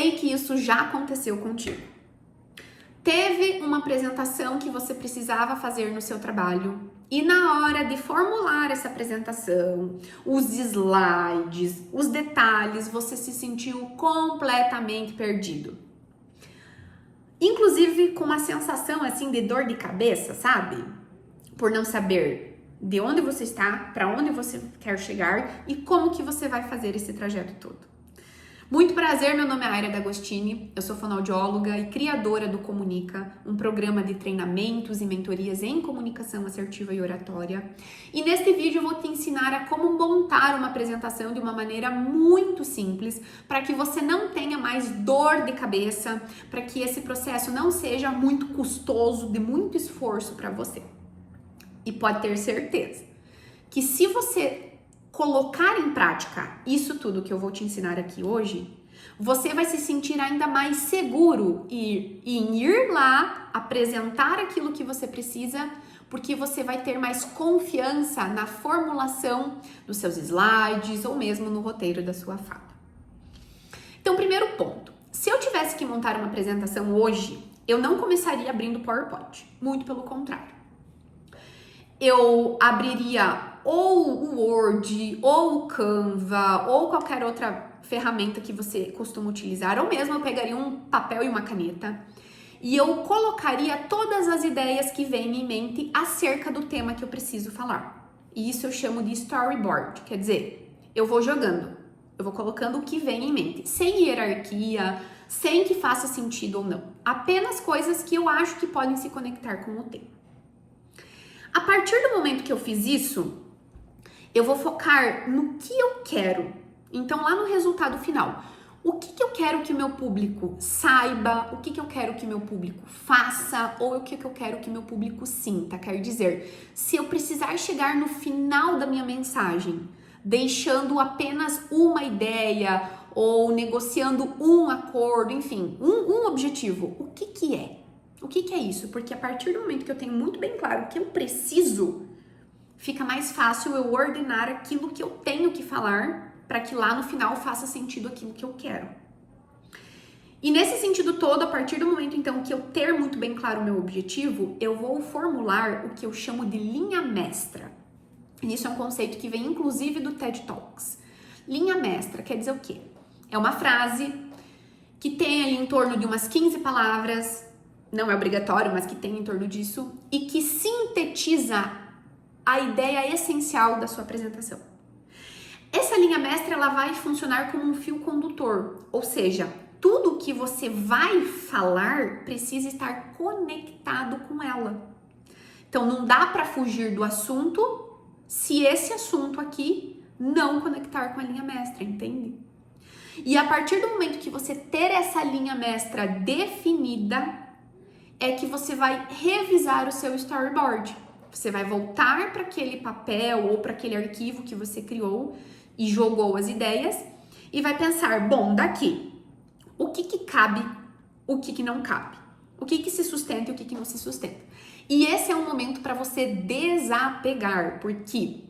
sei que isso já aconteceu contigo. Teve uma apresentação que você precisava fazer no seu trabalho e na hora de formular essa apresentação, os slides, os detalhes, você se sentiu completamente perdido. Inclusive com uma sensação assim de dor de cabeça, sabe? Por não saber de onde você está, para onde você quer chegar e como que você vai fazer esse trajeto todo. Muito prazer, meu nome é Aira D'Agostini, eu sou fonoaudióloga e criadora do Comunica, um programa de treinamentos e mentorias em comunicação assertiva e oratória. E neste vídeo eu vou te ensinar a como montar uma apresentação de uma maneira muito simples, para que você não tenha mais dor de cabeça, para que esse processo não seja muito custoso, de muito esforço para você. E pode ter certeza que se você colocar em prática isso tudo que eu vou te ensinar aqui hoje, você vai se sentir ainda mais seguro em ir lá apresentar aquilo que você precisa, porque você vai ter mais confiança na formulação dos seus slides ou mesmo no roteiro da sua fala. Então, primeiro ponto, se eu tivesse que montar uma apresentação hoje, eu não começaria abrindo o PowerPoint, muito pelo contrário. Eu abriria ou o Word, ou o Canva, ou qualquer outra ferramenta que você costuma utilizar, ou mesmo eu pegaria um papel e uma caneta e eu colocaria todas as ideias que vêm em mente acerca do tema que eu preciso falar. E isso eu chamo de storyboard, quer dizer, eu vou jogando, eu vou colocando o que vem em mente, sem hierarquia, sem que faça sentido ou não. Apenas coisas que eu acho que podem se conectar com o tema. A partir do momento que eu fiz isso, eu vou focar no que eu quero. Então, lá no resultado final, o que eu quero que o meu público saiba, o que eu quero que o meu público faça, ou o que eu quero que o meu público sinta. Quer dizer, se eu precisar chegar no final da minha mensagem, deixando apenas uma ideia, ou negociando um acordo, enfim, um objetivo, o que é? O que é isso? Porque a partir do momento que eu tenho muito bem claro o que eu preciso, fica mais fácil eu ordenar aquilo que eu tenho que falar para que lá no final faça sentido aquilo que eu quero. E nesse sentido todo, a partir do momento então que eu ter muito bem claro o meu objetivo, eu vou formular o que eu chamo de linha mestra. Isso é um conceito que vem inclusive do TED Talks. Linha mestra quer dizer o quê? É uma frase que tem ali em torno de umas 15 palavras, não é obrigatório, mas que tem em torno disso, e que sintetiza a ideia essencial da sua apresentação. Essa linha mestra, ela vai funcionar como um fio condutor, ou seja, tudo que você vai falar precisa estar conectado com ela. Então, não dá para fugir do assunto se esse assunto aqui não conectar com a linha mestra, entende? E a partir do momento que você ter essa linha mestra definida, é que você vai revisar o seu storyboard. Você vai voltar para aquele papel ou para aquele arquivo que você criou e jogou as ideias e vai pensar, bom, daqui, o que cabe, o que não cabe, o que se sustenta e o que não se sustenta. E esse é um momento para você desapegar, porque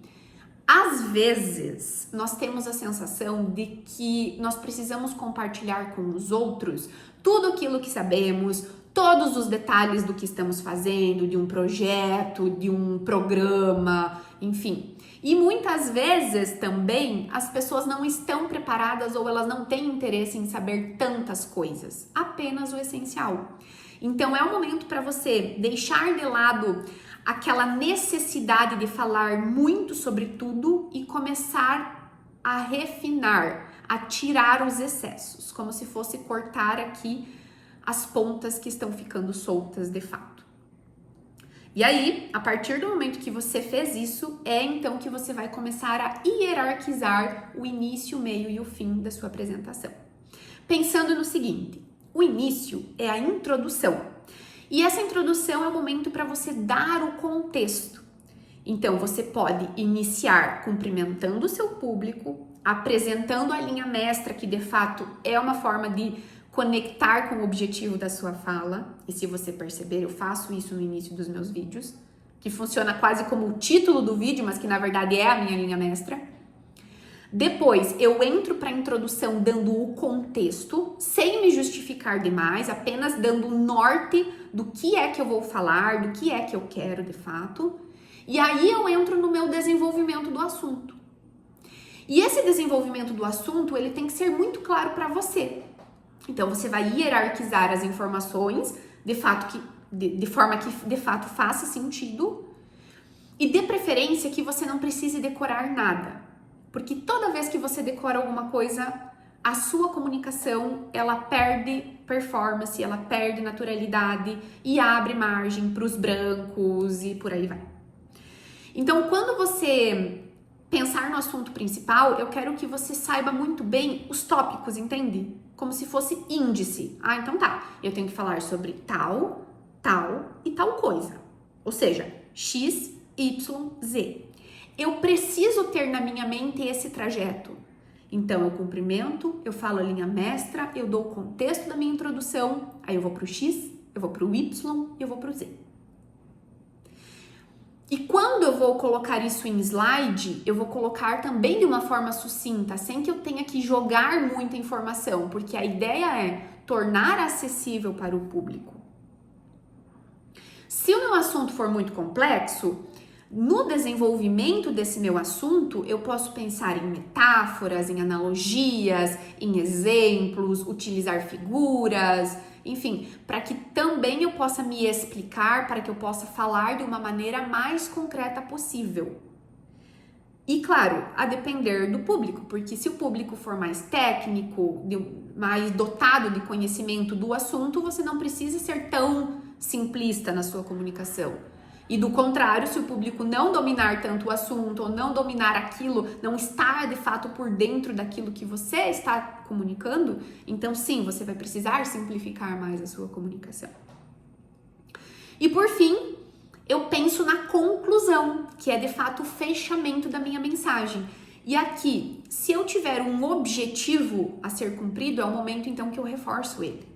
às vezes nós temos a sensação de que nós precisamos compartilhar com os outros tudo aquilo que sabemos, todos os detalhes do que estamos fazendo, de um projeto, de um programa, enfim. E muitas vezes também as pessoas não estão preparadas ou elas não têm interesse em saber tantas coisas, apenas o essencial. Então é um momento para você deixar de lado aquela necessidade de falar muito sobre tudo e começar a refinar, a tirar os excessos, como se fosse cortar aqui as pontas que estão ficando soltas de fato. E aí, a partir do momento que você fez isso, é então que você vai começar a hierarquizar o início, o meio e o fim da sua apresentação. Pensando no seguinte, o início é a introdução. E essa introdução é o momento para você dar o contexto. Então, você pode iniciar cumprimentando o seu público, apresentando a linha mestra, que de fato é uma forma de conectar com o objetivo da sua fala. E se você perceber, eu faço isso no início dos meus vídeos, que funciona quase como o título do vídeo, mas que na verdade é a minha linha mestra. Depois, eu entro para a introdução dando o contexto, sem me justificar demais, apenas dando o norte do que é que eu vou falar, do que é que eu quero de fato. E aí eu entro no meu desenvolvimento do assunto. E esse desenvolvimento do assunto, ele tem que ser muito claro para você. Então, você vai hierarquizar as informações de forma que de fato faça sentido. E de preferência que você não precise decorar nada. Porque toda vez que você decora alguma coisa, a sua comunicação, ela perde performance, ela perde naturalidade e abre margem para os brancos e por aí vai. Então, quando você pensar no assunto principal, eu quero que você saiba muito bem os tópicos, entende? Como se fosse índice. Ah, então tá, eu tenho que falar sobre tal, tal e tal coisa. Ou seja, X, Y, Z. Eu preciso ter na minha mente esse trajeto. Então, eu cumprimento, eu falo a linha mestra, eu dou o contexto da minha introdução, aí eu vou pro X, eu vou pro Y e eu vou pro Z. E quando eu vou colocar isso em slide, eu vou colocar também de uma forma sucinta, sem que eu tenha que jogar muita informação, porque a ideia é tornar acessível para o público. Se o meu assunto for muito complexo, no desenvolvimento desse meu assunto, eu posso pensar em metáforas, em analogias, em exemplos, utilizar figuras, enfim, para que também eu possa me explicar, para que eu possa falar de uma maneira mais concreta possível. E claro, a depender do público, porque se o público for mais técnico, mais dotado de conhecimento do assunto, você não precisa ser tão simplista na sua comunicação. E do contrário, se o público não dominar tanto o assunto ou não dominar aquilo, não estar de fato por dentro daquilo que você está comunicando, então sim, você vai precisar simplificar mais a sua comunicação. E por fim, eu penso na conclusão, que é de fato o fechamento da minha mensagem. E aqui, se eu tiver um objetivo a ser cumprido, é o momento então que eu reforço ele.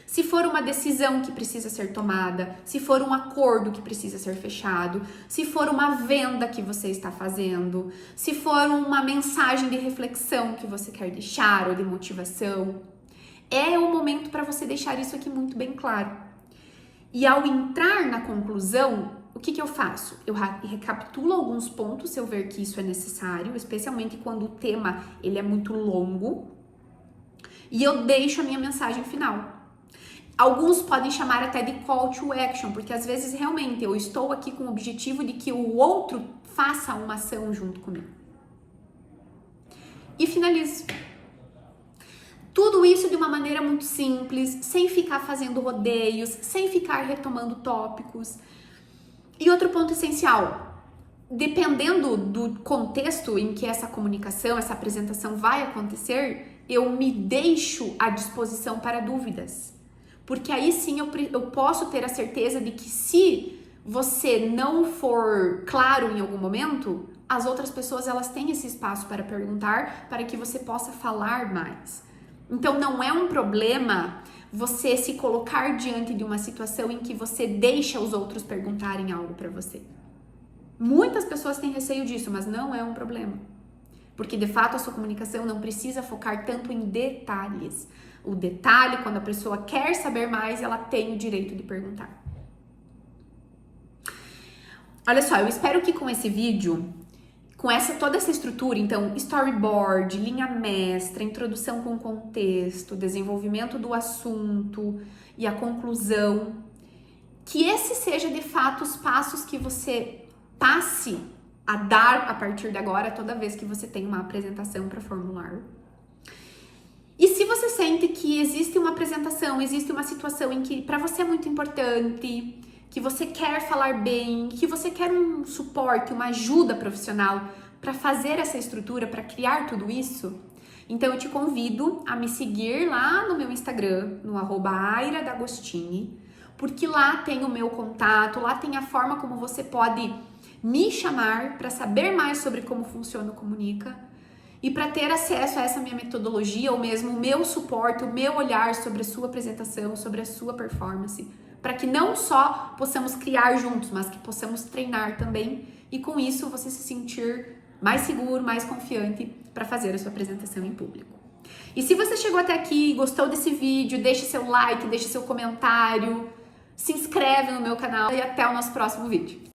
Se for uma decisão que precisa ser tomada, se for um acordo que precisa ser fechado, se for uma venda que você está fazendo, se for uma mensagem de reflexão que você quer deixar ou de motivação, é o momento para você deixar isso aqui muito bem claro. E ao entrar na conclusão, o que eu faço? Eu recapitulo alguns pontos se eu ver que isso é necessário, especialmente quando o tema ele é muito longo, e eu deixo a minha mensagem final. Alguns podem chamar até de call to action, porque às vezes realmente eu estou aqui com o objetivo de que o outro faça uma ação junto comigo. E finalizo. Tudo isso de uma maneira muito simples, sem ficar fazendo rodeios, sem ficar retomando tópicos. E outro ponto essencial, dependendo do contexto em que essa comunicação, essa apresentação vai acontecer, eu me deixo à disposição para dúvidas. Porque aí sim eu posso ter a certeza de que se você não for claro em algum momento, as outras pessoas elas têm esse espaço para perguntar, para que você possa falar mais. Então não é um problema você se colocar diante de uma situação em que você deixa os outros perguntarem algo para você. Muitas pessoas têm receio disso, mas não é um problema. Porque de fato a sua comunicação não precisa focar tanto em detalhes. O detalhe, quando a pessoa quer saber mais, ela tem o direito de perguntar. Olha só, eu espero que com esse vídeo, com toda essa estrutura, então, storyboard, linha mestra, introdução com contexto, desenvolvimento do assunto e a conclusão, que esse seja de fato os passos que você passe a dar a partir de agora, toda vez que você tem uma apresentação para formular. E se você sente que existe uma apresentação, existe uma situação em que para você é muito importante, que você quer falar bem, que você quer um suporte, uma ajuda profissional para fazer essa estrutura, para criar tudo isso, então eu te convido a me seguir lá no meu Instagram, no @airadagostini, porque lá tem o meu contato, lá tem a forma como você pode me chamar para saber mais sobre como funciona o Comunica, e para ter acesso a essa minha metodologia, ou mesmo o meu suporte, o meu olhar sobre a sua apresentação, sobre a sua performance, para que não só possamos criar juntos, mas que possamos treinar também, e com isso você se sentir mais seguro, mais confiante para fazer a sua apresentação em público. E se você chegou até aqui, gostou desse vídeo, deixe seu like, deixe seu comentário, se inscreve no meu canal e até o nosso próximo vídeo.